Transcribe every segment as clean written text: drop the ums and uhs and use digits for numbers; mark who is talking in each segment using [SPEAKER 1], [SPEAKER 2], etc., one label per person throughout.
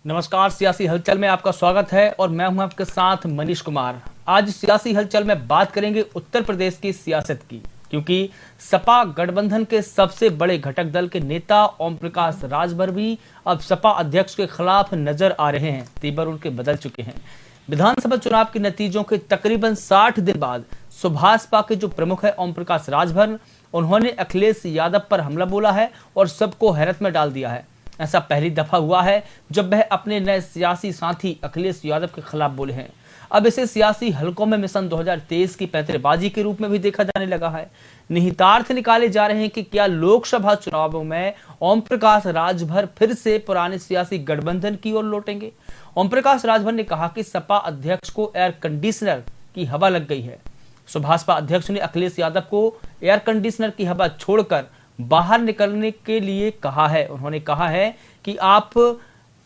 [SPEAKER 1] नमस्कार, सियासी हलचल में आपका स्वागत है और मैं हूं आपके साथ मनीष कुमार। आज सियासी हलचल में बात करेंगे उत्तर प्रदेश की सियासत की, क्योंकि सपा गठबंधन के सबसे बड़े घटक दल के नेता ओम प्रकाश राजभर भी अब सपा अध्यक्ष के खिलाफ नजर आ रहे हैं। तेवर उनके बदल चुके हैं। विधानसभा चुनाव के नतीजों के तकरीबन 60 दिन बाद सुभाषपा के जो प्रमुख है ओम प्रकाश राजभर, उन्होंने अखिलेश यादव पर हमला बोला है और सबको हैरत में डाल दिया है। ऐसा पहली दफा हुआ है जब वह अपने नए सियासी साथी अखिलेश यादव के खिलाफ बोले हैं। अब इसे सियासी हलकों में मिशन 2023 की पैंतरेबाजी के रूप में भी देखा जाने लगा है। निहितार्थ निकाले जा रहे हैं कि क्या लोकसभा चुनावों में ओम प्रकाश राजभर फिर से पुराने सियासी गठबंधन की ओर लौटेंगे। ओम प्रकाश राजभर ने कहा कि सपा अध्यक्ष को एयर कंडीशनर की हवा लग गई है। सुभाषपा अध्यक्ष ने अखिलेश यादव को एयर कंडीशनर की हवा छोड़कर बाहर निकलने के लिए कहा है। उन्होंने कहा है कि आप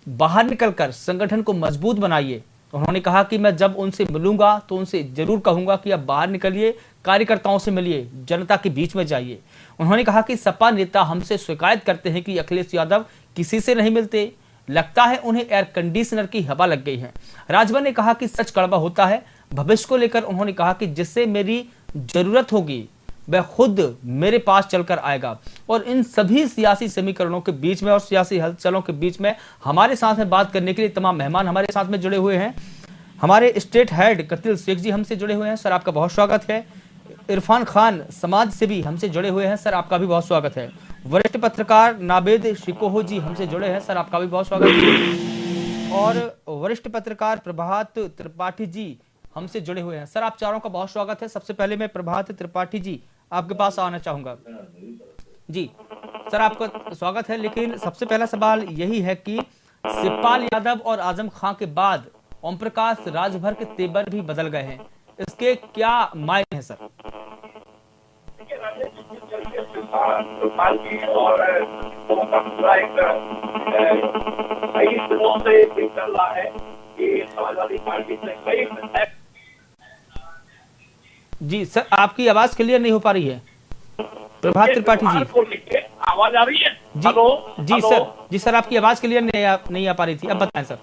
[SPEAKER 1] बाहर निकलकर संगठन को मजबूत बनाइए। उन्होंने कहा कि मैं जब उनसे मिलूंगा तो उनसे जरूर कहूंगा कि आप बाहर निकलिए, कार्यकर्ताओं से मिलिए, जनता के बीच में जाइए। उन्होंने कहा कि सपा नेता हमसे शिकायत करते हैं कि अखिलेश यादव किसी से नहीं मिलते, लगता है उन्हें एयर कंडीशनर की हवा लग गई है। राजभर ने कहा कि सच कड़वा होता है। भविष्य को लेकर उन्होंने कहा कि जिससे मेरी जरूरत होगी वह खुद मेरे पास चलकर आएगा। और इन सभी सियासी समीकरणों के बीच में और सियासी हलचलों के बीच में हमारे साथ में बात करने के लिए तमाम मेहमान हमारे साथ में जुड़े हुए हैं। हमारे स्टेट हेड कतिल शेख जी हमसे जुड़े हुए हैं, सर आपका बहुत स्वागत है। इरफान खान समाज से भी हमसे जुड़े हुए हैं, सर आपका भी बहुत स्वागत है। वरिष्ठ पत्रकार नाबेद शिकोहो जी हमसे जुड़े हैं, सर आपका भी बहुत स्वागत है। और वरिष्ठ पत्रकार प्रभात त्रिपाठी जी हमसे जुड़े हुए हैं, सर आप चारों का बहुत स्वागत है। सबसे पहले मैं प्रभात त्रिपाठी जी आपके पास आना चाहूंगा। जी सर आपका स्वागत है। लेकिन सबसे पहला सवाल यही है कि शिवपाल यादव और आजम खां के बाद ओम प्रकाश राजभर के तेवर भी बदल गए हैं, इसके क्या मायने हैं सर? जी सर आपकी आवाज क्लियर नहीं हो पा रही है। प्रभात त्रिपाठी जी
[SPEAKER 2] आवाज आ रही है?
[SPEAKER 1] जी जी सर, जी सर आपकी आवाज क्लियर नहीं आ पा रही थी, अब बताएं सर।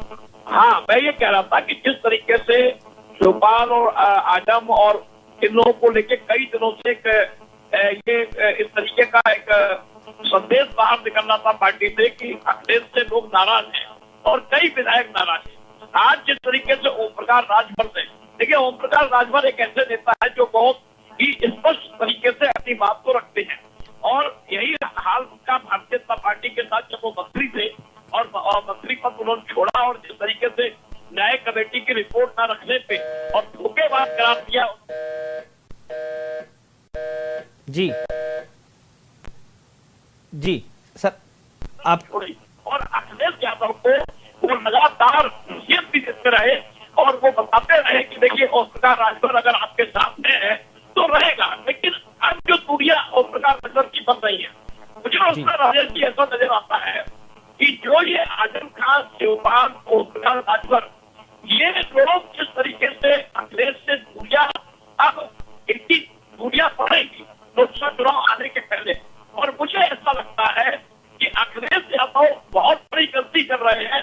[SPEAKER 2] हाँ, मैं ये कह रहा था कि जिस तरीके से शिवपाल और आजम और इन लोगों को लेके कई दिनों से ये इस तरीके का एक संदेश बाहर निकल रहा था पार्टी से कि अखिलेश से लोग नाराज हैं और कई विधायक नाराज हैं। आज जिस तरीके से ओम प्रकाश राजभर ने, देखिए ओम प्रकाश राजभर एक ऐसे नेता है जो बहुत ही स्पष्ट तरीके से अपनी बात को रखते हैं और यही हाल का भारतीय जनता पार्टी के साथ जब वो मंत्री थे और मंत्री पद उन्होंने छोड़ा और जिस तरीके से न्याय कमेटी की रिपोर्ट न रखने पे और धोखेबाज करार दिया।
[SPEAKER 1] जी जी सर आप
[SPEAKER 2] और अखिलेश यादव को वो लगातार भी देते रहे और वो बताते रहे कि देखिए ओम प्रकाश राजभर अगर आपके सामने है तो रहेगा। लेकिन अब जो दूरियां ओम प्रकाश राजभर की बन रही है, मुझे उसका राजभर की ऐसा नजर आता है कि जो ये आजम खान, शिवपाल, ओम प्रकाश राजभर, ये लोग जिस तरीके से अखिलेश से दूरियां, अब इनकी दूरियां पड़ेगी लोकसभा चुनाव आने के पहले। और मुझे ऐसा लगता है कि अखिलेश यादव बहुत बड़ी गलती कर रहे हैं।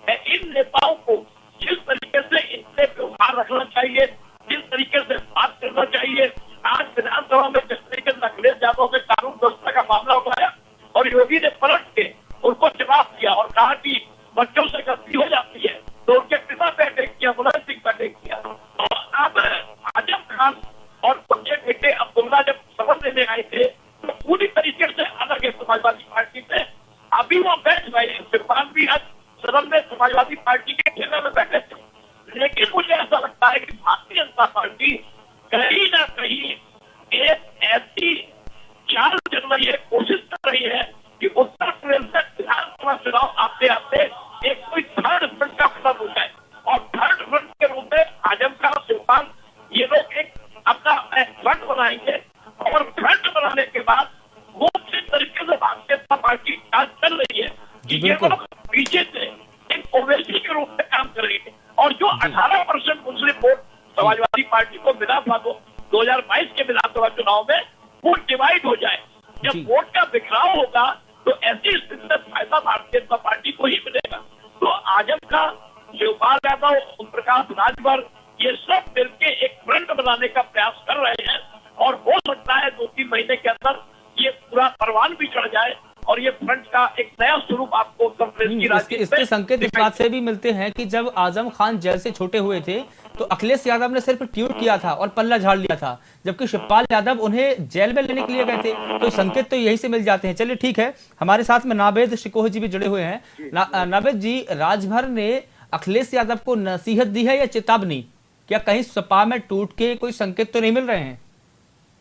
[SPEAKER 2] इन नेताओं को जिस तरीके से इनसे व्यवहार रखना चाहिए, जिस तरीके से बात करना चाहिए। आज विधानसभा में जिस तरीके से अखिलेश यादव ने कानून व्यवस्था का मामला उठाया और योगी ने पलट के उनको जवाब दिया और कहा कि बच्चों से गलती हो जाती है, तो उनके पिता पे अटैक किया, मुलायम सिंह पे अटैक किया। और अब आजम खान और उनके बेटे अब्दुल्ला जब शपथ लेने आए थे तो पूरी तरीके से अलग है समाजवादी पार्टी से। अभी वो बैठ गए, शिवपाल भी आज सदन में समाजवादी पार्टी के घेरे में बैठे थे। लेकिन मुझे ऐसा लगता है कि भारतीय जनता पार्टी कहीं ना कहीं एक ऐसी चाल चल रही है, कोशिश कर रही है कि उत्तर प्रदेश में विधानसभा चुनाव आते आते एक कोई थर्ड फ्रंट का पतन हो जाए और थर्ड फ्रंट के रूप में आजम खान, शिवपाल ये लोग एक अपना फ्रंट बनाएंगे और फ्रंट बनाने के बाद वो जिस तरीके से भारतीय जनता पार्टी आज चल रही है कि ये लोग पीछे से एक ओवैसी के रूप में काम करेंगे और जो 18% मुस्लिम वोट समाजवादी पार्टी को मिला था 2022 के विधानसभा चुनाव में, वो डिवाइड हो जाए। जब वोट का बिखराव होगा तो ऐसी स्थिति में फायदा भारतीय जनता पार्टी को ही मिलेगा। तो आजम खां, शिवपाल यादव, ओम प्रकाश राजभर, ये सब मिलके एक फ्रंट बनाने का प्रयास कर रहे हैं और हो सकता है 2-3 महीने के अंदर ये पूरा परवान भी चढ़ जाए और ये फ्रंट का एक नया स्वरूप आपको उत्तर प्रदेश की राजनीति
[SPEAKER 1] इसके संकेत इस बात से भी मिलते हैं कि जब आजम खान जेल से छोटे हुए थे तो अखिलेश यादव ने सिर्फ ट्वीट किया था और पल्ला झाड़ लिया था, जबकि शिवपाल यादव उन्हें जेल में लेने के लिए गए थे। तो संकेत तो यही से मिल जाते हैं। चलिए ठीक है, हमारे साथ में नावेद शिकोह जी भी जुड़े हुए हैं। नावेद जी, राजभर ने अखिलेश यादव को नसीहत दी है या चेतावनी? क्या कहीं सपा में टूट के कोई संकेत तो नहीं मिल रहे हैं?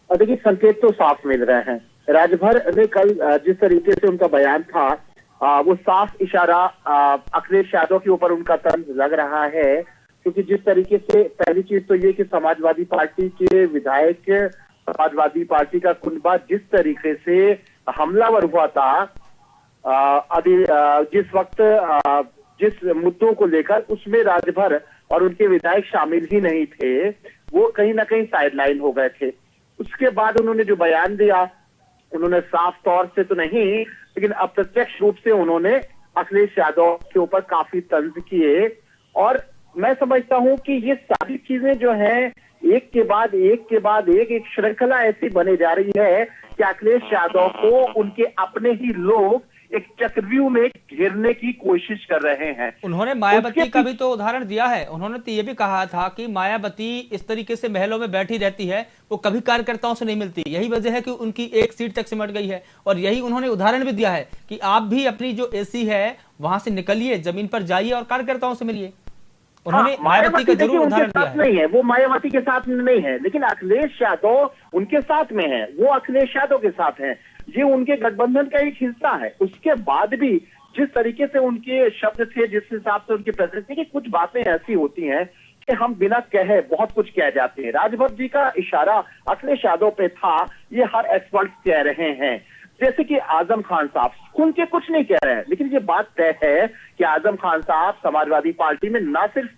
[SPEAKER 3] देखिए, संकेत तो साफ मिल रहे हैं। राजभर ने कल जिस तरीके से उनका बयान था वो साफ इशारा अखिलेश यादव के ऊपर उनका तंज लग रहा है, क्योंकि जिस तरीके से, पहली चीज तो ये कि समाजवादी पार्टी के विधायक, समाजवादी पार्टी का कुनबा जिस तरीके से हमलावर हुआ था, अभी जिस वक्त जिस मुद्दों को लेकर उसमें राजभर और उनके विधायक शामिल ही नहीं थे, वो कहीं ना कहीं साइडलाइन हो गए थे। उसके बाद उन्होंने जो बयान दिया, उन्होंने साफ तौर से तो नहीं लेकिन अप्रत्यक्ष रूप से उन्होंने अखिलेश यादव के ऊपर काफी तंज किए। और मैं समझता हूं कि ये सारी चीजें जो हैं एक के बाद एक श्रृंखला ऐसी बने जा रही है कि अखिलेश यादव को उनके अपने ही लोग एक चक्रव्यूह में घेरने की कोशिश कर रहे हैं।
[SPEAKER 1] उन्होंने मायावती का भी तो उदाहरण दिया है। उन्होंने तो ये भी कहा था कि मायावती इस तरीके से महलों में बैठी रहती है, वो कभी कार्यकर्ताओं से नहीं मिलती, यही वजह है कि उनकी एक सीट तक सिमट गई है। और यही उन्होंने उदाहरण भी दिया है कि आप भी अपनी जो एसी है वहां से निकलिए, जमीन पर जाइए और कार्यकर्ताओं से मिलिए। उन्होंने मायावती का जरूर उदाहरण दिया है।
[SPEAKER 3] नहीं है, वो मायावती के साथ नहीं है, लेकिन अखिलेश यादव उनके साथ में है, वो अखिलेश यादव के साथ है, ये उनके गठबंधन का एक हिस्सा है। उसके बाद भी जिस तरीके से उनके शब्द थे, जिस हिसाब से उनकी प्रेजेंस थी, कि कुछ बातें ऐसी होती हैं कि हम बिना कहे बहुत कुछ कह जाते हैं। राजभर जी का इशारा अखिलेश यादव पे था, ये हर एक्सपर्ट कह रहे हैं। जैसे कि आजम खान साहब खुल के कुछ नहीं कह रहे हैं, लेकिन ये बात तय है कि आजम खान साहब समाजवादी पार्टी में न सिर्फ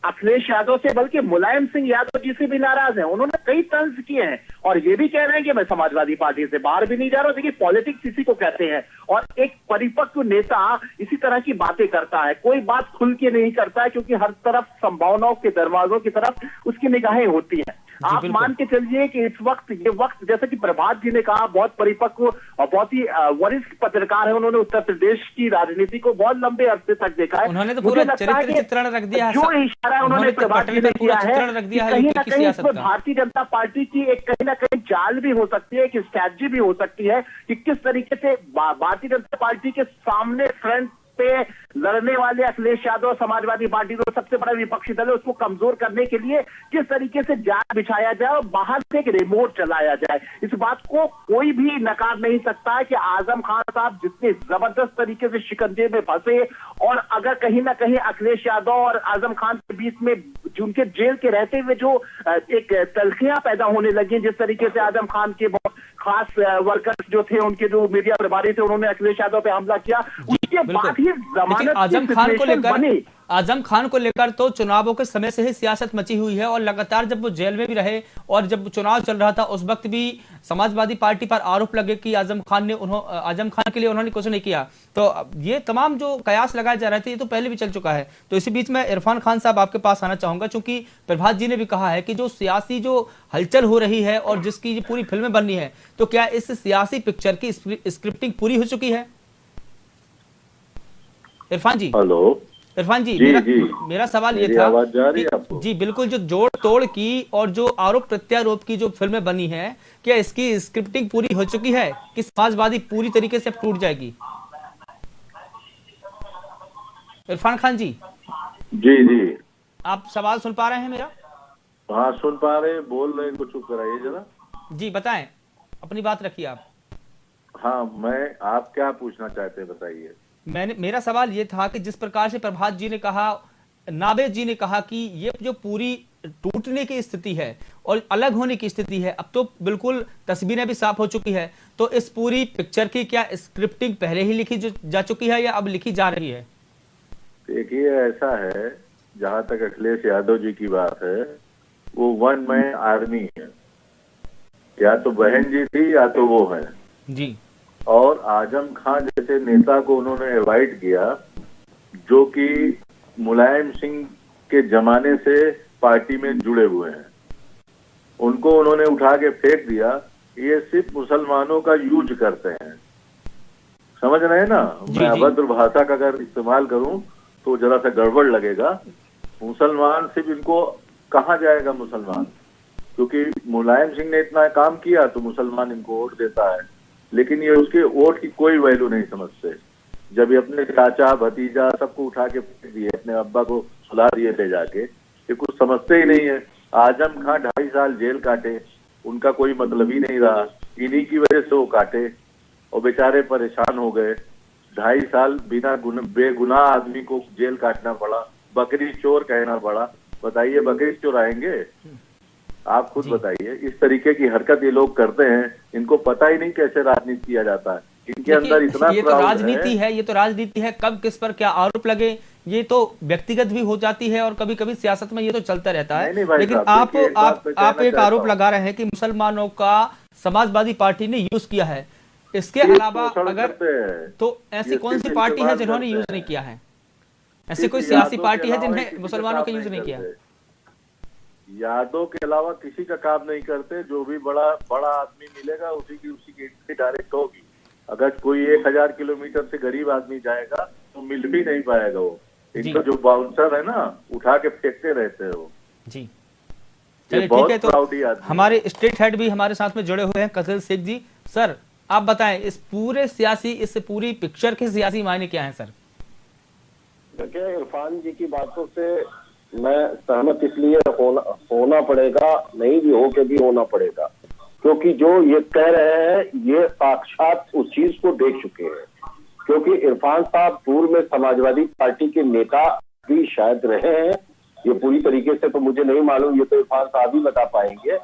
[SPEAKER 3] अखिलेश यादव से बल्कि मुलायम सिंह यादव जी से भी नाराज हैं। उन्होंने कई तंज किए हैं और ये भी कह रहे हैं कि मैं समाजवादी पार्टी से बाहर भी नहीं जा रहा हूं। देखिए, पॉलिटिक्स इसी को कहते हैं और एक परिपक्व नेता इसी तरह की बातें करता है, कोई बात खुल के नहीं करता है, क्योंकि हर तरफ संभावनाओं के दरवाजों की तरफ उसकी निगाहें होती हैं। आप मान के चलिए कि इस वक्त, ये वक्त, जैसा कि प्रभात जी ने कहा, बहुत परिपक्व और बहुत ही वरिष्ठ पत्रकार है, उन्होंने उत्तर प्रदेश की राजनीति को बहुत लंबे अरसे तक देखा है।
[SPEAKER 1] उन्होंने तो पूरा चरित्र चित्रण रख दिया है,
[SPEAKER 3] जो इशारा उन्होंने प्रभात जी ने किया है, कहीं ना कहीं इसमें भारतीय जनता पार्टी की एक कहीं ना कहीं चाल भी हो सकती है, एक स्ट्रैटेजी भी हो सकती है कि किस तरीके से भारतीय जनता पार्टी के सामने फ्रंट पे लड़ने वाले अखिलेश यादव, समाजवादी पार्टी जो सबसे बड़ा विपक्षी दल है, उसको कमजोर करने के लिए किस तरीके से जाल बिछाया जाए और बाहर से एक रिमोट चलाया जाए। इस बात को कोई भी नकार नहीं सकता है कि आजम खान साहब जितने जबरदस्त तरीके से शिकंजे में फंसे, और अगर कहीं ना कहीं अखिलेश यादव और आजम खान के बीच में उनके जेल के रहते हुए जो एक तलखियां पैदा होने लगी, जिस तरीके से आजम खान के बहुत खास वर्कर्स जो थे, उनके जो मीडिया प्रभारी थे, उन्होंने अखिलेश यादव पे हमला किया, उसके बाद ही
[SPEAKER 1] लेकिन आजम खान को लेकर तो चुनावों के समय से ही सियासत मची हुई है और लगातार जब वो जेल में भी रहे और जब चुनाव चल रहा था उस वक्त भी समाजवादी पार्टी पर आरोप लगे कि आजम खान के लिए उन्होंने कुछ नहीं किया। तो ये तमाम जो कयास लगाए जा रहे थे ये तो पहले भी चल चुका है। तो इसी बीच में इरफान खान साहब आपके पास आना चाहूंगा, क्योंकि प्रभात जी ने भी कहा है कि जो सियासी जो हलचल हो रही है और जिसकी पूरी फिल्में बननी है, तो क्या इस सियासी पिक्चर की स्क्रिप्टिंग पूरी हो चुकी है? इरफान जी,
[SPEAKER 4] हेलो।
[SPEAKER 1] इरफान जी, मेरा सवाल ये था,
[SPEAKER 4] आवाज जा रही है आपको?
[SPEAKER 1] जी बिल्कुल, जो जोड़ तोड़ की और जो आरोप प्रत्यारोप की जो फिल्में बनी हैं, क्या इसकी स्क्रिप्टिंग पूरी हो चुकी है कि समाजवादी पूरी तरीके से टूट जाएगी? इरफान खान जी।
[SPEAKER 4] जी
[SPEAKER 1] आप सवाल सुन पा रहे हैं मेरा?
[SPEAKER 4] हाँ सुन पा रहे हैं, बोल रहे हैं, कुछ चुप कराइए जरा। जी
[SPEAKER 1] बताएं, अपनी बात रखिए आप।
[SPEAKER 4] हाँ, आप क्या पूछना चाहते हैं बताइए।
[SPEAKER 1] मेरा सवाल ये था कि जिस प्रकार से प्रभात जी ने कहा, नावेद जी ने कहा कि ये जो पूरी टूटने की स्थिति है और अलग होने की स्थिति है, अब तो बिल्कुल तस्वीरें भी साफ हो चुकी है, तो इस पूरी पिक्चर की क्या स्क्रिप्टिंग पहले ही लिखी जा चुकी है या अब लिखी जा रही है?
[SPEAKER 4] देखिए, ऐसा है, जहां तक अखिलेश यादव जी की बात है, वो वन मैन आर्मी है, या तो बहन जी थी या तो वो है
[SPEAKER 1] जी।
[SPEAKER 4] और आजम खान जैसे नेता को उन्होंने अवॉइड किया जो कि मुलायम सिंह के जमाने से पार्टी में जुड़े हुए हैं, उनको उन्होंने उठा के फेंक दिया। ये सिर्फ मुसलमानों का यूज करते हैं, समझ रहे हैं ना। मैं अभद्र भाषा का अगर इस्तेमाल करूं तो जरा सा गड़बड़ लगेगा। मुसलमान सिर्फ इनको कहाँ जाएगा मुसलमान, क्योंकि मुलायम सिंह ने इतना काम किया तो मुसलमान इनको वोट देता है, लेकिन ये उसके वोट की कोई वैल्यू नहीं समझते। जब ये अपने चाचा भतीजा सबको उठा के फेंक दिए, अपने अब्बा को सुला दिए ले जाके, ये कुछ समझते ही नहीं है। आजम खां 2.5 साल जेल काटे, उनका कोई मतलब ही नहीं रहा, इन्हीं की वजह से वो काटे और बेचारे परेशान हो गए। 2.5 साल बिना बेगुनाह आदमी को जेल काटना पड़ा, बकरी चोर कहना पड़ा। बताइए बकरी चोराएंगे? आप खुद बताइए। इस तरीके की हरकत ये लोग करते हैं, इनको पता ही नहीं कैसे राजनीति किया जाता है। इनके अंदर इतना
[SPEAKER 1] ये तो राजनीति है, ये तो राजनीति है। कब किस पर क्या आरोप लगे ये तो व्यक्तिगत भी हो जाती है और कभी कभी सियासत में ये तो चलता रहता है। लेकिन आप एक आरोप लगा रहे हैं कि मुसलमानों का समाजवादी पार्टी ने यूज किया है। इसके अलावा अगर तो ऐसी कौन सी पार्टी है जिन्होंने यूज नहीं किया है? ऐसी कोई सियासी पार्टी है जिन्हें मुसलमानों का यूज नहीं किया?
[SPEAKER 4] यादव के अलावा किसी का काम नहीं करते। जो भी बड़ा आदमी मिलेगा उसी की एंट्री डायरेक्ट होगी। अगर कोई 1000 किलोमीटर से गरीब आदमी जाएगा तो मिल भी नहीं पाएगा वो। इनका जो बाउंसर है ना, उठा के फेंकते रहते हैं वो। जी चलिए ठीक है। तो हमारे स्टेट हेड भी हमारे साथ में जुड़े हुए हैं, कतिल शेख जी। सर आप बताएं इस पूरी पिक्चर के सियासी मायने क्या है सर?
[SPEAKER 5] देखिए, इरफान जी की बातों से मैं सहमत इसलिए होना पड़ेगा, नहीं भी हो के भी होना पड़ेगा, क्योंकि जो ये कह रहे हैं ये साक्षात उस चीज को देख चुके हैं। क्योंकि इरफान साहब पूर्व में समाजवादी पार्टी के नेता भी शायद रहे हैं, ये पूरी तरीके से तो मुझे नहीं मालूम, ये तो इरफान साहब ही बता पाएंगे।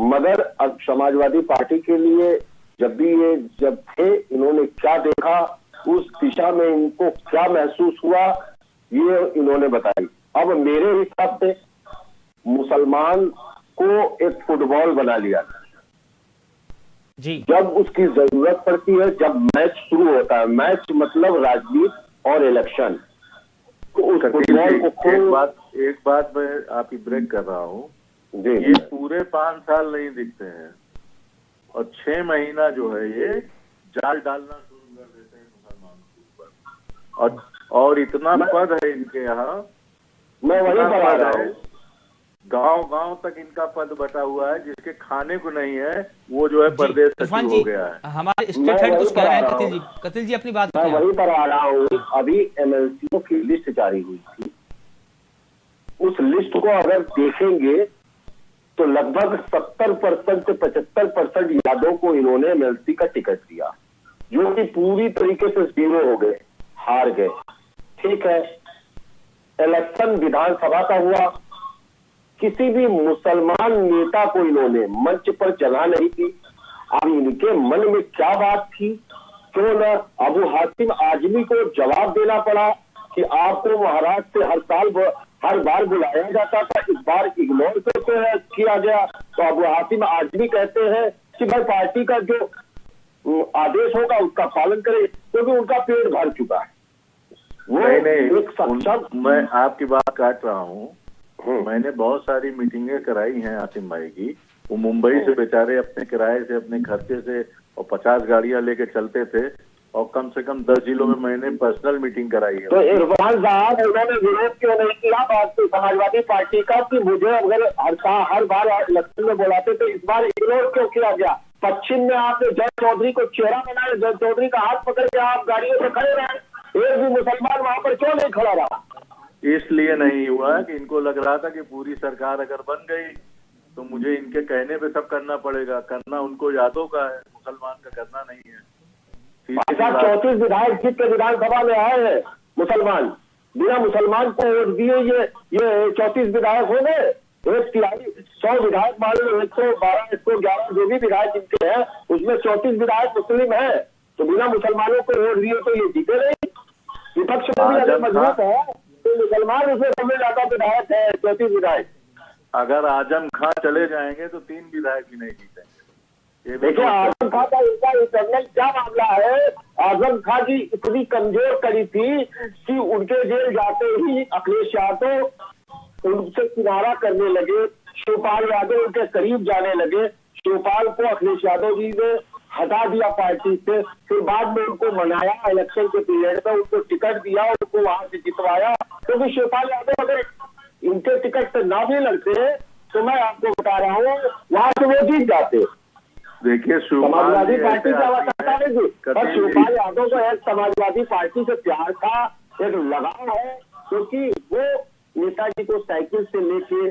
[SPEAKER 5] मगर अब समाजवादी पार्टी के लिए जब थे, इन्होंने क्या देखा, उस दिशा में इनको क्या महसूस हुआ, ये इन्होंने बताई। अब मेरे हिसाब से मुसलमान को एक फुटबॉल बना लिया जी। जब उसकी जरूरत पड़ती है, जब मैच शुरू होता है, मैच मतलब राजनीति और इलेक्शन, तो उस फुटबॉल को
[SPEAKER 4] एक बात मैं आपकी ब्रेक कर रहा हूँ। ये पूरे 5 साल नहीं दिखते हैं और 6 महीना जो है ये जाल डालना शुरू कर देते हैं मुसलमानों के ऊपर। और इतना पद है इनके यहाँ,
[SPEAKER 5] मैं वही बता रहा हूँ,
[SPEAKER 4] गांव तक इनका पद बटा हुआ है। जिसके खाने को नहीं है वो जो है प्रदेश सचिव हो गया है।
[SPEAKER 1] हमारे स्टेट हेड कुछ कह रहे हैं। कतिल जी अपनी बात
[SPEAKER 5] मैं वही पर आ रहा हूँ। अभी एमएलसीओ की लिस्ट जारी हुई थी, उस लिस्ट को अगर देखेंगे तो लगभग 70% से 75% यादव को इन्होंने एमएलसी का टिकट दिया, जो कि पूरी तरीके से जीरो हो गए, हार गए। ठीक है, इलेक्शन विधानसभा का हुआ, किसी भी मुसलमान नेता को इन्होंने मंच पर जगह नहीं दी। अब इनके मन में क्या बात थी, क्यों न अबू हातिम आजमी को जवाब देना पड़ा कि आपको महाराष्ट्र से हर बार बुलाया जाता था, इस बार इग्नोर करते किया गया। तो अबू हातिम आजमी कहते हैं कि भाई पार्टी का जो आदेश होगा उसका पालन करे, क्योंकि उनका पेट भर चुका है।
[SPEAKER 4] नहीं, मैं आपकी बात काट रहा हूँ। मैंने बहुत सारी मीटिंगें कराई हैं आसिम भाई की। वो मुंबई से बेचारे अपने किराए से, अपने खर्चे से और 50 गाड़ियां लेके चलते थे और कम से कम 10 जिलों में मैंने पर्सनल मीटिंग कराई है।
[SPEAKER 5] तो इरफान साहब उन्होंने विरोध क्यों नहीं किया बात की समाजवादी पार्टी का, कि मुझे अगर हर बार इलेक्शन में बुलाते तो इस बार इग्नोर क्यों किया गया? पश्चिम में आपने जय चौधरी को चेहरा बनाया, जय चौधरी का हाथ पकड़ के आप गाड़ियों से खड़े रहे, एक भी मुसलमान वहां पर क्यों नहीं खड़ा रहा?
[SPEAKER 4] इसलिए नहीं हुआ कि इनको लग रहा था कि पूरी सरकार अगर बन गई तो मुझे इनके कहने पे सब करना पड़ेगा। करना उनको यादव का है, मुसलमान का करना नहीं है।
[SPEAKER 5] 34 विधायक जीत के विधानसभा में आए हैं मुसलमान, बिना मुसलमान को वोट दिए ये 34 विधायक हो गए। 100 विधायक मान लो, 112 111 जो भी विधायक जिनके हैं उसमें 34 विधायक मुस्लिम है, तो बिना मुसलमानों को वोट दिए तो ये जीते नहीं। विपक्ष में भी अगर मजबूत है तो मुसलमान उसमें सबसे ज्यादा विधायक है, 34 विधायक।
[SPEAKER 4] अगर आजम खां चले जाएंगे तो 3 विधायक भी नहीं जीतेंगे।
[SPEAKER 5] देखिए, आजम खां का इनका इंटरनल क्या मामला है। आजम खां की इतनी कमजोर कड़ी थी कि उनके जेल जाते ही अखिलेश यादव उनसे किनारा करने लगे, शिवपाल यादव उनके करीब जाने लगे। शिवपाल को अखिलेश यादव जी ने हटा दिया पार्टी से, फिर बाद में उनको मनाया, इलेक्शन के पीरियड में उनको टिकट दिया, उनको वहां से जितवाया। क्योंकि शिवपाल यादव अगर इनके टिकट से ना भी लड़ते तो मैं आपको बता रहा हूँ वहां से वो जीत जाते।
[SPEAKER 4] देखिए,
[SPEAKER 5] समाजवादी पार्टी का आवश्यकता नहीं थी, पर शिवपाल यादव को एक समाजवादी पार्टी से प्यार था, एक लगाव है, क्योंकि वो नेताजी को साइकिल से लेके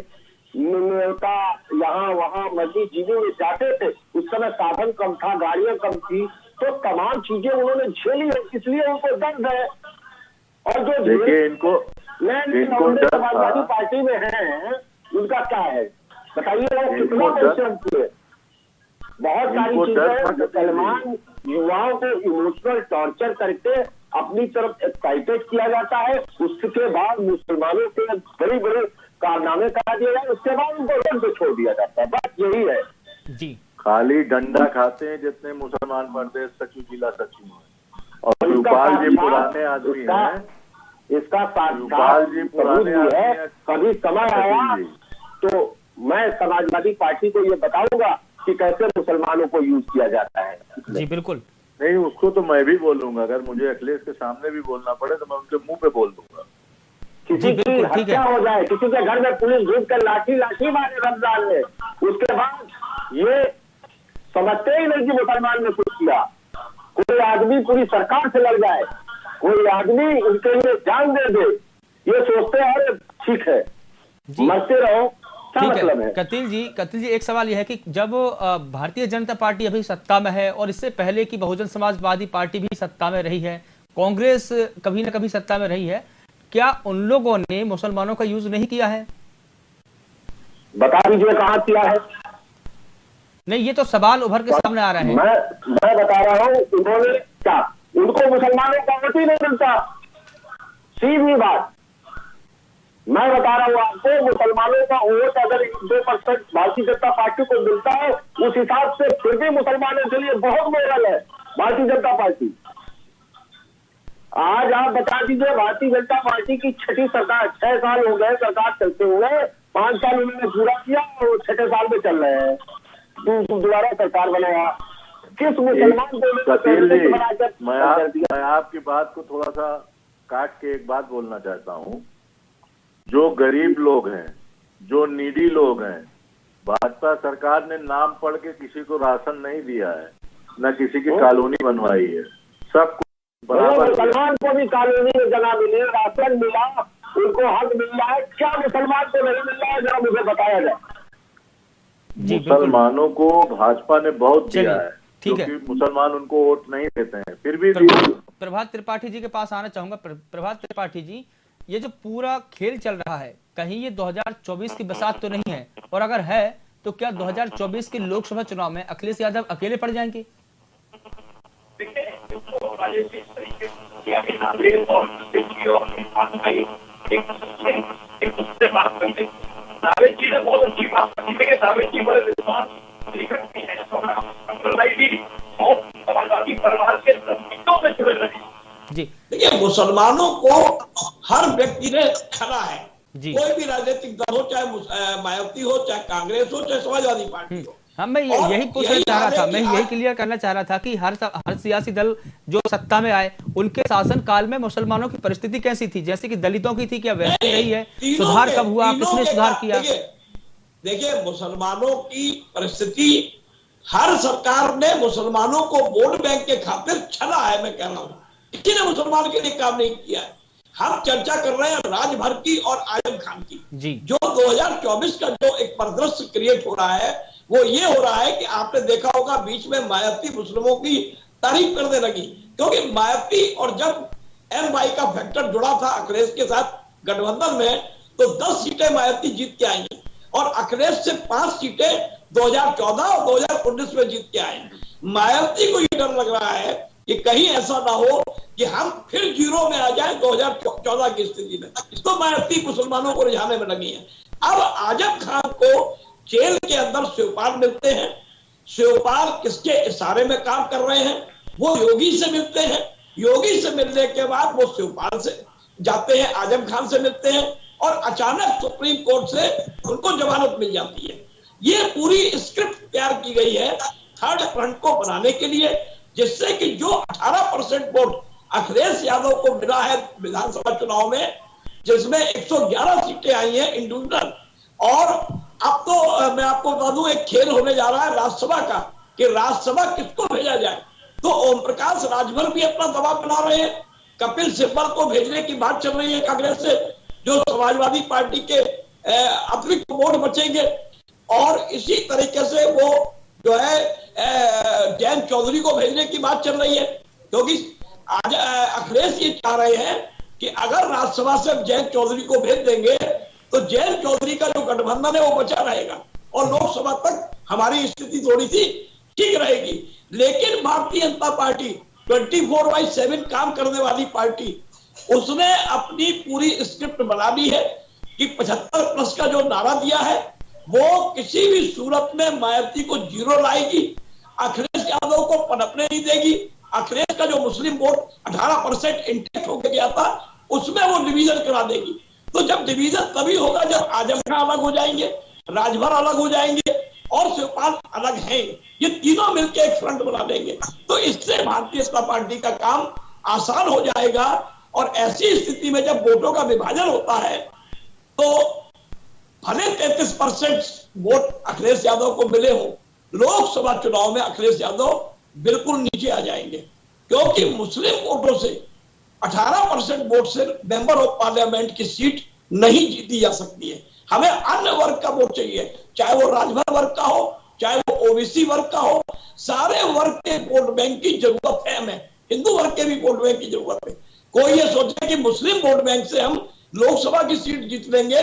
[SPEAKER 5] नेता यहाँ वहाँ मस्जिद जीने में जाते थे। उस समय साधन कम था, गाड़ियां कम थी, तो तमाम चीजें उन्होंने झेली है, इसलिए उनको दर्द है। और जो
[SPEAKER 4] देखिए, इनको
[SPEAKER 5] समाजवादी पार्टी में है उनका क्या है बताइए, वो कितना परिश्रम किए। बहुत सारी चीजें मुसलमान युवाओं को इमोशनल टॉर्चर करके अपनी तरफ एक्साइटेड किया जाता है, उसके बाद मुसलमानों के बड़े बड़े कारनामे करा दिए जाए, उसके बाद उनको रोड पे छोड़ दिया जाता है। बस यही है
[SPEAKER 1] जी।
[SPEAKER 4] खाली डंडा खाते हैं जितने मुसलमान प्रदेश सचिव, जिला सचिव हैं। और शिवपाल जी पुराने आदमी हैं,
[SPEAKER 5] इसका
[SPEAKER 4] शिवपाल जी पुराने
[SPEAKER 5] है। कभी समय आया तो मैं समाजवादी पार्टी को ये बताऊंगा कि कैसे मुसलमानों को यूज किया जाता है।
[SPEAKER 1] जी बिल्कुल
[SPEAKER 4] नहीं, उसको तो मैं भी बोलूंगा, अगर मुझे अखिलेश के सामने भी बोलना पड़े तो मैं उनके मुंह पे बोल दूंगा।
[SPEAKER 5] किसी की हत्या हो जाए, किसी के घर में पुलिस घुस कर लाठी मारे रमजान में, उसके बाद ये समझते ही नहीं कि मुसलमान ने कुछ किया। कोई आदमी पूरी सरकार से लड़ जाए, कोई आदमी उनके लिए जान दे दे, ये सोचते हैं ठीक है मरते रहो, क्या मतलब है।
[SPEAKER 1] कतिल जी एक सवाल यह है कि जब भारतीय जनता पार्टी अभी सत्ता में है और इससे पहले की बहुजन समाजवादी पार्टी भी सत्ता में रही है, कांग्रेस कभी न कभी सत्ता में रही है, क्या उन लोगों ने मुसलमानों का यूज नहीं किया है?
[SPEAKER 5] बता दीजिए कहाँ किया है।
[SPEAKER 1] नहीं, ये तो सवाल उभर के सामने आ रहा है।
[SPEAKER 5] मैं बता रहा हूँ, उन्होंने क्या, उनको मुसलमानों का वोट ही नहीं मिलता, सीधी बात। मैं बता रहा हूँ आपको, मुसलमानों का वोट अगर 2% भारतीय जनता पार्टी को मिलता है, उस हिसाब से फिर भी मुसलमानों के लिए बहुत मोरल है भारतीय जनता पार्टी। आज आप बता दीजिए, भारतीय जनता पार्टी की छठी सरकार, 6 साल हो गए सरकार चलते हुए, 5 साल उन्होंने पूरा किया और 6ठे साल में चल रहे हैं, दोबारा सरकार बनाया। किस मुसलमान को
[SPEAKER 4] मैं आपकी बात को थोड़ा सा काट के एक बात बोलना चाहता हूँ। जो गरीब लोग हैं, जो नीडी लोग हैं, भाजपा सरकार ने नाम पढ़ के किसी को राशन नहीं दिया है, न किसी की कॉलोनी बनवाई है, सबको बराबर।
[SPEAKER 5] मुसलमान को भी कॉलोनी में जगह मिली, राशन मिला, उनको हक मिल रहा है। क्या मुसलमान को नहीं मिल रहा है, जरा मुझे बताया जाए।
[SPEAKER 4] मुसलमानों को भाजपा ने बहुत दिया है,
[SPEAKER 1] ठीक है,
[SPEAKER 4] क्योंकि मुसलमान उनको वोट नहीं देते हैं, फिर भी।
[SPEAKER 1] प्रभात त्रिपाठी जी के पास आना चाहूंगा। प्रभात त्रिपाठी जी, ये जो पूरा खेल चल रहा है, कहीं ये 2024 की बसात तो नहीं है? और अगर है तो क्या 2024 के लोकसभा चुनाव में अखिलेश यादव अकेले पड़ जाएंगे? जी
[SPEAKER 6] देखिए, मुसलमानों को हर व्यक्ति ने खड़ा है, कोई भी राजनीतिक दल हो, चाहे मायावती हो, चाहे कांग्रेस हो, चाहे समाजवादी पार्टी हो।
[SPEAKER 1] हाँ, मैं यही पूछना चाह रहा था, मैं यही क्लियर करना चाह रहा था कि हर सियासी दल जो सत्ता में आए, उनके शासन काल में मुसलमानों की परिस्थिति कैसी थी? जैसे कि दलितों की थी, क्या वैसी रही है? सुधार कब हुआ, किसने सुधार किया?
[SPEAKER 6] देखिए, मुसलमानों की परिस्थिति, हर सरकार ने मुसलमानों को वोट बैंक के खातिर छला है। मैं कह रहा हूँ, किसी ने मुसलमान के लिए काम नहीं किया है। हम चर्चा कर रहे हैं राजभर की और आजम खान की जी। जो 2024 का जो एक परिदृश्य क्रिएट हो रहा है, वो ये हो रहा है कि आपने देखा होगा बीच में मायावती मुस्लिमों की तारीफ करने लगी, क्योंकि मायावती और जब एमवाई का फैक्टर जुड़ा था अखिलेश के साथ गठबंधन में, तो 10 सीटें मायावती जीत के आई और अखिलेश से 5 सीटें 2014 और 2019 में जीत के आई। मायावती को ये डर लग रहा है कि कहीं ऐसा ना हो कि हम फिर जीरो में आ जाए 2014 की स्थिति में। तो मायावती मुसलमानों को रिझाने में लगी है। अब आजम खान को जेल के अंदर शिवपाल मिलते हैं, शिवपाल किसके इशारे में काम कर रहे हैं? वो योगी से मिलते हैं, योगी से मिलने के बाद वो शिवपाल से जाते हैं, आजम खान से मिलते हैं और अचानक सुप्रीम कोर्ट से उनको जमानत मिल जाती है। ये पूरी स्क्रिप्ट तैयार की गई है थर्ड फ्रंट को बनाने के लिए, जिससे कि जो 18% वोट अखिलेश यादव को मिला है विधानसभा चुनाव में, जिसमें 111 सीटें आई हैं इंडिविजुअल, और अब तो मैं आपको बता दूं एक खेल होने जा रहा है राज्यसभा का कि राज्यसभा किसको भेजा जाए। तो ओम प्रकाश राजभर भी अपना दबाव बना रहे हैं, कपिल सिब्बल को भेजने की बात चल रही है कांग्रेस से, जो समाजवादी पार्टी के अतिरिक्त वोट बचेंगे, और इसी तरीके से वो जो है जयंत चौधरी को भेजने की बात चल रही है, क्योंकि आज अखिलेश ये चाह रहे हैं कि अगर राज्यसभा से जयंत चौधरी को भेज देंगे तो जयंत चौधरी का जो गठबंधन है वो बचा रहेगा और लोकसभा तक हमारी स्थिति थोड़ी सी ठीक रहेगी। लेकिन भारतीय जनता पार्टी 24/7 काम करने वाली पार्टी, उसने अपनी पूरी स्क्रिप्ट बना ली है कि 75+ का जो नारा दिया है वो किसी भी सूरत में मायावती को जीरो लाएगी, अखिलेश यादव को पनपने नहीं देगी। अखिलेश का जो मुस्लिम वोट 18% इंटेक्ट होकर गया था उसमें वो डिवीजन करा देगी। तो जब डिवीजन तभी होगा जब आजम खान अलग हो जाएंगे, राजभर अलग हो जाएंगे और शिवपाल अलग हैं, ये तीनों मिलकर एक फ्रंट बना देंगे। तो इससे भारतीय जनता पार्टी का काम आसान हो जाएगा। और ऐसी स्थिति में जब वोटों का विभाजन होता है तो भले 33% वोट अखिलेश यादव को मिले हो, लोकसभा चुनाव में अखिलेश यादव बिल्कुल नीचे आ जाएंगे, क्योंकि मुस्लिम वोटों से 18% वोट से मेंबर ऑफ पार्लियामेंट की सीट नहीं जीती जा सकती है। हमें अन्य वर्ग का वोट चाहिए, चाहे वो राजभर वर्ग का हो, चाहे वो ओबीसी वर्ग का हो, सारे वर्ग के वोट बैंक की जरूरत है। हमें हिंदू वर्ग के भी वोट बैंक की जरूरत है। कोई ये सोचे कि मुस्लिम वोट बैंक से हम लोकसभा की सीट जीत लेंगे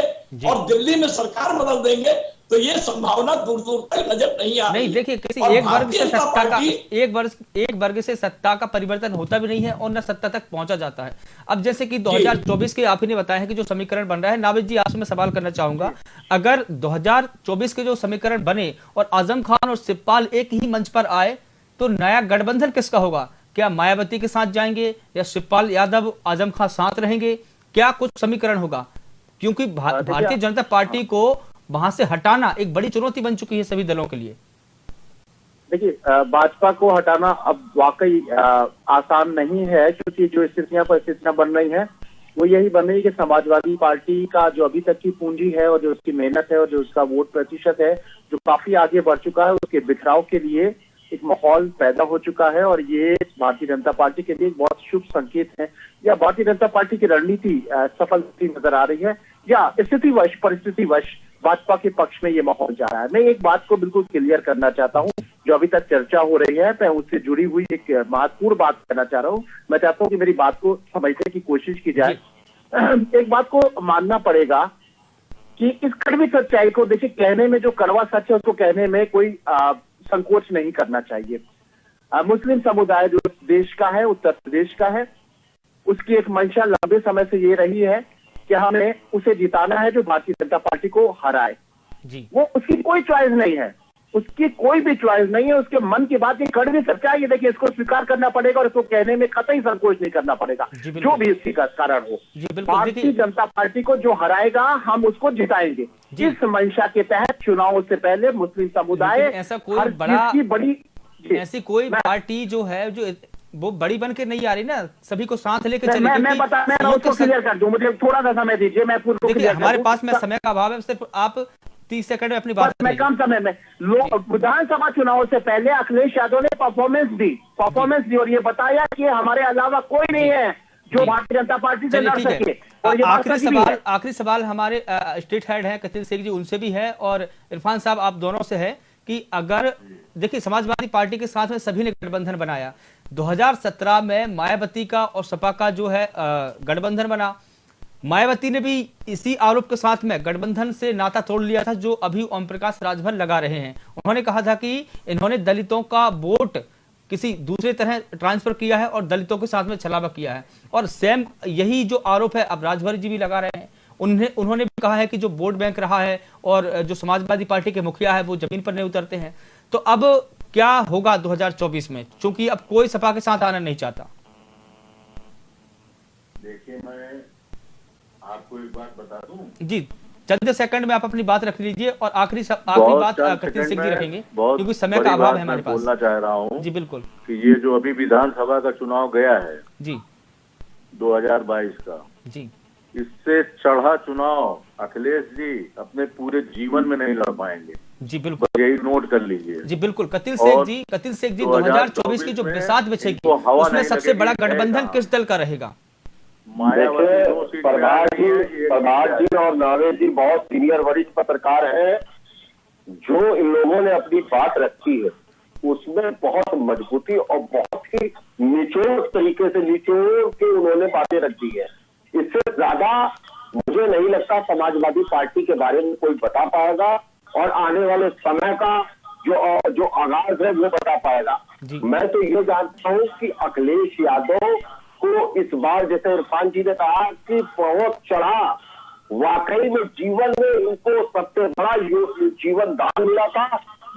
[SPEAKER 6] और दिल्ली में सरकार बदल देंगे, तो ये संभावना दूर दूर तक नजर नहीं आ रही।
[SPEAKER 1] नहीं, देखिए किसी एक वर्ग से सत्ता का एक वर्ग से सत्ता का परिवर्तन होता भी नहीं है और न सत्ता तक पहुंचा जाता है। अब जैसे कि 2024 के आप ही ने बताया है कि जो समीकरण बन रहा है, नाविद जी आपसे मैं सवाल करना चाहूंगा, अगर 2024 के जो समीकरण बने और आजम खान और शिवपाल एक ही मंच पर आए तो नया गठबंधन किसका होगा? क्या मायावती के साथ जाएंगे या शिवपाल यादव आजम खान साथ रहेंगे? क्या कुछ समीकरण होगा? क्योंकि भारतीय जनता पार्टी को वहां से हटाना एक बड़ी चुनौती बन चुकी है सभी दलों के लिए।
[SPEAKER 3] देखिए, भाजपा को हटाना अब वाकई आसान नहीं है, क्योंकि जो परिस्थितियां बन रही हैं वो यही बन रही है कि समाजवादी पार्टी का जो अभी तक की पूंजी है और जो उसकी मेहनत है और जो उसका वोट प्रतिशत है जो काफी आगे बढ़ चुका है, उसके बिखराव के लिए एक माहौल पैदा हो चुका है। और ये भारतीय जनता पार्टी के लिए एक बहुत शुभ संकेत है, या भारतीय जनता पार्टी की रणनीति सफल नजर आ रही है, या स्थितिवश परिस्थितिवश भाजपा के पक्ष में ये माहौल जा रहा है। मैं एक बात को बिल्कुल क्लियर करना चाहता हूं, जो अभी तक चर्चा हो रही है, मैं उससे जुड़ी हुई एक महत्वपूर्ण बात करना चाह रहा हूं। मैं चाहता हूं कि मेरी बात को समझने की कोशिश की जाए। एक बात को मानना पड़ेगा कि इस कड़वी सच्चाई को, देखिए, कहने में जो कड़वा सच है उसको कहने में कोई संकोच नहीं करना चाहिए। मुस्लिम समुदाय जो देश का है, उत्तर प्रदेश का है, उसकी एक मंशा लंबे समय से ये रही है कि हमें उसे जिताना है जो भारतीय जनता पार्टी को हराए जी। वो उसकी कोई चॉइस नहीं है, उसकी कोई भी चॉइस नहीं है, उसके मन की बात, ये कड़वी सच्चाई है। देखिए, इसको स्वीकार करना पड़ेगा और इसको कहने में कतई संकोच नहीं करना पड़ेगा, जो भी इसकी कारण हो। भारतीय जनता पार्टी को जो हराएगा हम उसको जिताएंगे। इस मंशा के तहत चुनावों से पहले मुस्लिम समुदाय
[SPEAKER 1] ऐसा कोई बड़ी ऐसी कोई पार्टी जो है जो वो बड़ी बन के नहीं आ रही ना, सभी को साथ लेकर चले।
[SPEAKER 3] मैं उसको क्लियर कर दूं, मुझे थोड़ा सा समय दीजिए, मैं पूरा
[SPEAKER 1] देखिए हमारे पास में समय का अभाव है, सिर्फ आप 30 सेकंड में अपनी बात
[SPEAKER 3] मैं कम समय में। विधानसभा चुनाव से पहले अखिलेश यादव ने परफॉर्मेंस दी और ये बताया कि हमारे अलावा कोई नहीं है जो भारतीय जनता पार्टी से लड़ सके। और
[SPEAKER 1] आखिरी सवाल हमारे स्टेट हेड है कतिल शेख जी, उनसे भी है और इरफान साहब आप दोनों से है कि अगर देखिए समाजवादी पार्टी के साथ में सभी ने गठबंधन बनाया, 2017 में मायावती का और सपा का जो है गठबंधन बना, मायावती ने भी इसी आरोप के साथ में गठबंधन से नाता तोड़ लिया था जो अभी ओम प्रकाश राजभर लगा रहे हैं। उन्होंने कहा था कि इन्होंने दलितों का वोट किसी दूसरे तरह ट्रांसफर किया है और दलितों के साथ में छलावा किया है, और सेम यही जो आरोप है अब राजभर जी भी लगा रहे हैं। उन्होंने भी कहा है कि जो वोट बैंक रहा है और जो समाजवादी पार्टी के मुखिया है वो जमीन पर नहीं उतरते हैं। तो अब क्या होगा 2024 में, क्योंकि अब कोई सपा के साथ आना नहीं चाहता?
[SPEAKER 4] देखिए, मैं आपको एक बात बता दूं
[SPEAKER 1] जी, चंद सेकंड में आप अपनी बात रख लीजिए और आखिरी बात कटिल सिंह जी रखेंगे, क्योंकि समय का अभाव है हमारे पास।
[SPEAKER 4] बोलना चाह रहा हूं
[SPEAKER 1] जी बिल्कुल,
[SPEAKER 4] कि ये जो अभी विधानसभा का चुनाव गया है
[SPEAKER 1] जी
[SPEAKER 4] 2022 का,
[SPEAKER 1] जी
[SPEAKER 4] इससे चढ़ा चुनाव अखिलेश जी अपने पूरे जीवन में नहीं लड़ पाएंगे।
[SPEAKER 1] जी बिल्कुल,
[SPEAKER 4] यही नोट कर लीजिए।
[SPEAKER 1] जी बिल्कुल। कतिल शेख जी 2024 की जो बिसात बिछेगी उसमें सबसे बड़ा गठबंधन किस दल का रहेगा?
[SPEAKER 5] देखिए, प्रभात जी और नावेद जी बहुत सीनियर वरिष्ठ पत्रकार हैं। जो इन लोगों ने अपनी बात रखी है उसमें बहुत मजबूती और बहुत ही निचोड़ तरीके से निचोड़ के उन्होंने बातें रखी है। इससे ज्यादा मुझे नहीं लगता समाजवादी पार्टी के बारे में कोई बता पाएगा और आने वाले समय का जो आगाज है वो बता पाएगा। मैं तो ये जानता हूँ कि अखिलेश यादव को इस बार, जैसे इरफान जी ने कहा कि बहुत चढ़ा, वाकई में जीवन में इनको सबसे बड़ा जीवन दान मिला था,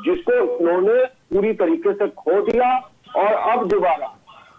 [SPEAKER 5] जिसको उन्होंने पूरी तरीके से खो दिया। और अब दोबारा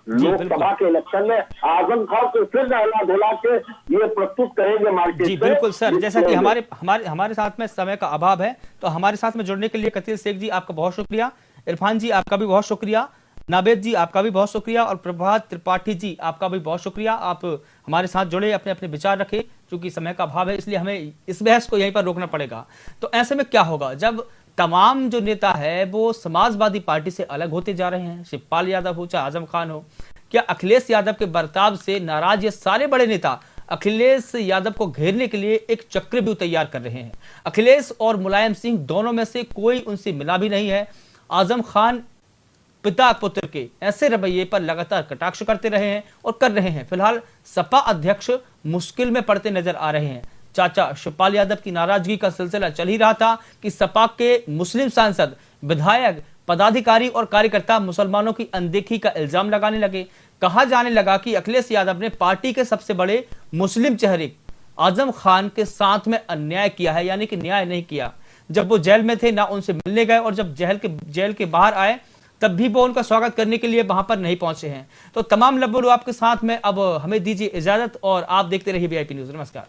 [SPEAKER 5] लोकसभा के इलेक्शन में आजम खान को फिर नहला धुला के ये प्रस्तुत करेंगे मार्केट।
[SPEAKER 1] जी बिल्कुल सर, जैसा कि हमारे साथ में समय का अभाव है, तो हमारे साथ में जुड़ने के लिए कतिल शेख जी आपका बहुत शुक्रिया, इरफान जी आपका भी बहुत शुक्रिया, नावेद जी आपका भी बहुत शुक्रिया और प्रभात त्रिपाठी जी आपका भी बहुत शुक्रिया। आप हमारे साथ जुड़े, अपने अपने विचार रखे। चूंकि समय का अभाव है इसलिए हमें इस बहस को यहीं पर रोकना पड़ेगा। तो ऐसे में क्या होगा जब तमाम जो नेता है वो समाजवादी पार्टी से अलग होते जा रहे हैं, शिवपाल यादव हो चाहे आजम खान हो? क्या अखिलेश यादव के बर्ताव से नाराज ये सारे बड़े नेता अखिलेश यादव को घेरने के लिए एक चक्रव्यूह तैयार कर रहे हैं? अखिलेश और मुलायम सिंह दोनों में से कोई उनसे मिला भी नहीं है। आजम खान पिता पुत्र के ऐसे रवैये पर लगातार कटाक्ष करते रहे हैं और कर रहे हैं। फिलहाल सपा अध्यक्ष मुश्किल में पड़ते नजर आ रहे हैं। चाचा शिवपाल यादव की नाराजगी का सिलसिला चल ही रहा था कि सपा के मुस्लिम सांसद, विधायक, पदाधिकारी और कार्यकर्ता मुसलमानों की अनदेखी का इल्जाम लगाने लगे। कहा जाने लगा कि अखिलेश यादव ने पार्टी के सबसे बड़े मुस्लिम चेहरे आजम खान के साथ में अन्याय किया है, यानी कि न्याय नहीं किया। जब वो जेल में थे ना उनसे मिलने गए, और जब जेल के बाहर आए तब भी वो उनका स्वागत करने के लिए वहां पर नहीं पहुंचे हैं। तो तमाम लब्बो आपके साथ में अब हमें दीजिए इजाजत और आप देखते रहिए VIP न्यूज़। नमस्कार।